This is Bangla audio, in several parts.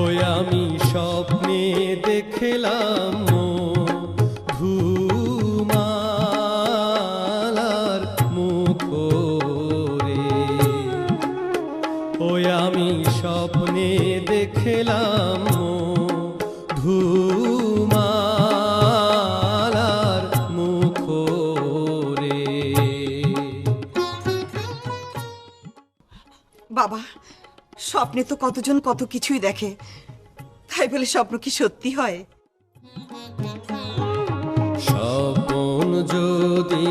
ওই আমি স্বপ্নে দেখলাম মধুমালার মুখরে, ওই আমি স্বপ্নে দেখলাম মধুমালার মুখরে। বাবা, স্বপ্নে তো কতজন কত কিছুই দেখে, তাই বলে স্বপ্ন কি সত্যি হয়? স্বপ্ন যদি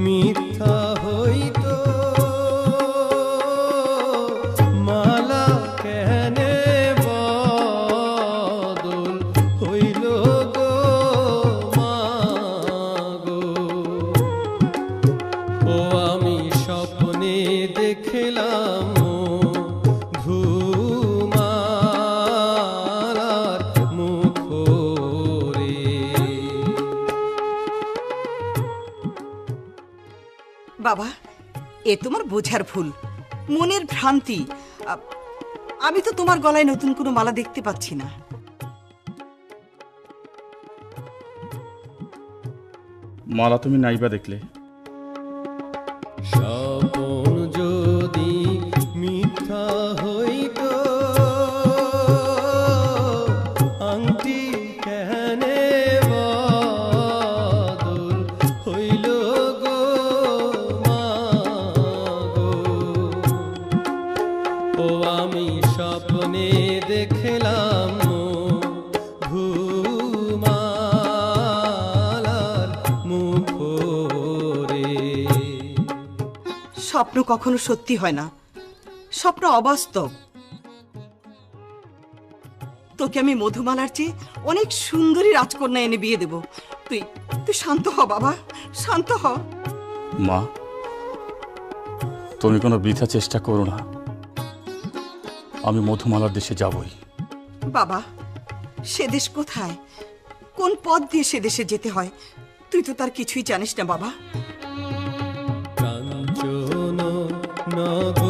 মিথ্যা হইতো, মালা কেনে বদল হইল গো মাগো। ও আমি স্বপ্নে দেখলাম ধুমালার মুখরে। বাবা, এ তোমার বোঝার ভুল, মনের ভ্রান্তি। আমি তো তোমার গলায় নতুন কোনো মালা দেখতে পাচ্ছি না। মালা তুমি নাইবা দেখলে? স্বপ্ন যদি মিথ্যা হইতো, আংটি কেনে বদল হইল গো মাগো। ও আমি স্বপ্নে দেখলাম ধুমালার মুখরে। স্বপ্ন কখনো সত্যি হয় না, স্বপ্ন অবাস্তব। তোকে আমি মধুমালার চেয়ে অনেক সুন্দরী রাজকন্যা এনে বিয়ে দেব। তুই তুই শান্ত হ বাবা, শান্ত হ। মা, তুমি কোনো বৃথা চেষ্টা করো না, আমি মধুমালার দেশে যাবই। বাবা, সে দেশ কোথায়, কোন পথ দিয়ে সে দেশে যেতে হয়, তুই তো তার কিছুই জানিস না বাবা। কাঞ্চন নগর